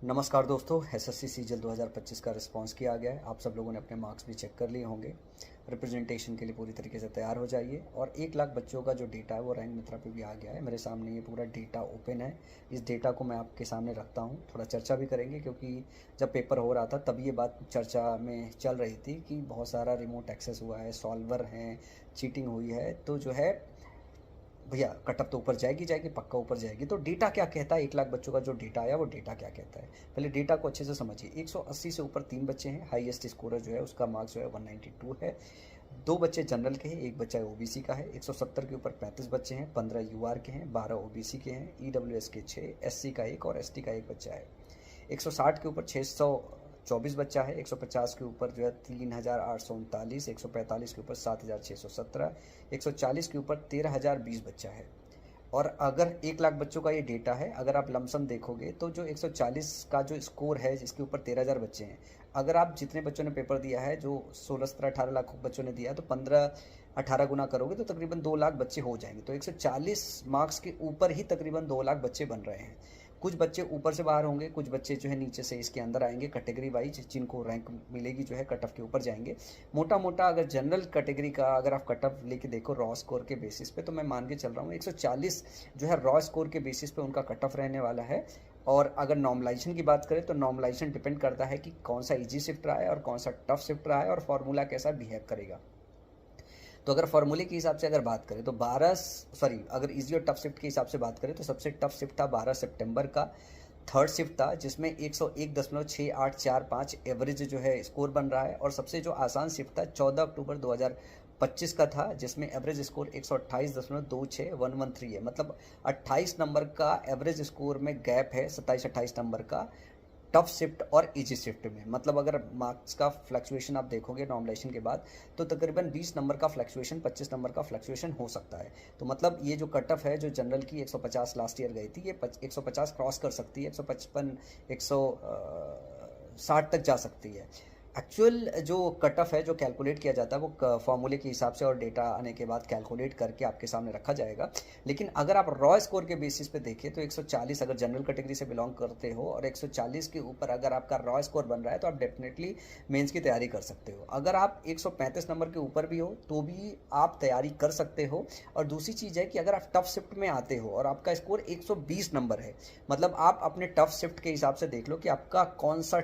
नमस्कार दोस्तों, SSC CGL 2025 का रिस्पांस किया गया है। आप सब लोगों ने अपने मार्क्स भी चेक कर लिए होंगे। रिप्रेजेंटेशन के लिए पूरी तरीके से तैयार हो जाइए। और 1 लाख बच्चों का जो डेटा है वो रैंक मित्रा पे भी आ गया है। मेरे सामने ये पूरा डेटा ओपन है। इस डेटा को मैं आपके सामने रखता हूँ, थोड़ा चर्चा भी करेंगे, क्योंकि जब पेपर हो रहा था तब ये बात चर्चा में चल रही थी कि बहुत सारा रिमोट एक्सेस हुआ है, सॉल्वर हैं, चीटिंग हुई है। तो जो है भैया, कटअप तो ऊपर जाएगी जाएगी, पक्का ऊपर जाएगी। तो डेटा क्या कहता है, 1 लाख बच्चों का जो डेटा आया वो डेटा क्या कहता है, पहले डेटा को अच्छे से समझिए। 180 से ऊपर 3 बच्चे हैं। हाईएस्ट स्कोरर जो है उसका मार्क्स जो है 192 है। 2 बच्चे जनरल के हैं, 1 बच्चा ओबीसी का है। 170 के ऊपर 35 बच्चे हैं, 15 यूआर के हैं, 12 ओबीसी के हैं, ईडब्ल्यूएस के 6, एससी का 1 और एसटी का 1 बच्चा है। 160 के ऊपर 624 बच्चा है। 150 के ऊपर जो है 3839, 145 के ऊपर 7617, 140 के ऊपर 13020 बच्चा है। और अगर 1 लाख बच्चों का ये डेटा है, अगर आप लमसम देखोगे तो जो 140 का जो स्कोर है जिसके ऊपर 13,000 बच्चे हैं, अगर आप जितने बच्चों ने पेपर दिया है, जो 16-17-18 लाख बच्चों ने दिया है, तो 15-18 गुना करोगे तो तकरीबन 2 लाख बच्चे हो जाएंगे। तो 140 मार्क्स के ऊपर ही तकरीबन 2 लाख बच्चे बन रहे हैं। कुछ बच्चे ऊपर से बाहर होंगे, कुछ बच्चे जो है नीचे से इसके अंदर आएंगे। कैटेगरी वाइज जिनको रैंक मिलेगी जो है कट ऑफ के ऊपर जाएंगे। मोटा मोटा अगर जनरल कैटेगरी का अगर आप कट ऑफ लेके देखो रॉ स्कोर के बेसिस पे, तो मैं मान के चल रहा हूँ 140 जो है रॉ स्कोर के बेसिस पे उनका कट ऑफ रहने वाला है। और अगर नॉर्मलाइजेशन की बात करें तो नॉर्मलाइजेशन डिपेंड करता है कि कौन सा इजी शिफ्ट रहा है और कौन सा टफ शिफ्ट रहा है और फॉर्मूला कैसा बिहेव करेगा। तो अगर फॉर्मूले के हिसाब से अगर बात करें तो अगर इजी और टफ शिफ्ट के हिसाब से बात करें तो सबसे टफ शिफ्ट था 12 सितंबर का, थर्ड शिफ्ट था, जिसमें 101.6845 एवरेज जो है स्कोर बन रहा है। और सबसे जो आसान शिफ्ट था 14 अक्टूबर 2025 का था, जिसमें एवरेज स्कोर 128.26113 है। मतलब 28 नंबर का एवरेज स्कोर में गैप है, 27-28 नंबर का टफ शिफ्ट और इजी शिफ्ट में। मतलब अगर मार्क्स का फ्लक्चुएशन आप देखोगे नॉर्मलाइजेशन के बाद, तो तकरीबन 20 नंबर का फ्लक्चुएशन, 25 नंबर का फ्लक्चुएशन हो सकता है। तो मतलब ये जो कट ऑफ है, जो जनरल की 150 लास्ट ईयर गई थी, ये 150 क्रॉस कर सकती है, 155 160 तक जा सकती है। एक्चुअल जो कट ऑफ है जो कैलकुलेट किया जाता है वो फॉर्मूले के हिसाब से और डेटा आने के बाद कैलकुलेट करके आपके सामने रखा जाएगा। लेकिन अगर आप रॉ स्कोर के बेसिस पे देखें तो 140 अगर जनरल कैटेगरी से बिलोंग करते हो और 140 के ऊपर अगर आपका रॉ स्कोर बन रहा है तो आप डेफिनेटली मेंस की तैयारी कर सकते हो। अगर आप 135 नंबर के ऊपर भी हो तो भी आप तैयारी कर सकते हो। और दूसरी चीज़ है कि अगर आप टफ शिफ्ट में आते हो और आपका स्कोर 120 नंबर है, मतलब आप अपने टफ शिफ्ट के हिसाब से देख लो कि आपका कौन सा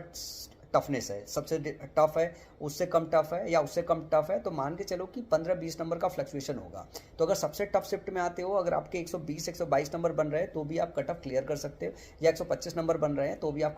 टफनेस है, सबसे टफ है, उससे कम टफ है या उससे कम टफ है, तो मान के चलो कि 15-20 नंबर का फ्लक्चुएशन होगा। तो अगर सबसे टफ शिफ्ट में आते हो, अगर आपके 120-122 नंबर बन रहे हैं तो भी आप कट ऑफ क्लियर कर सकते हो, या 125 नंबर बन रहे हैं तो भी आप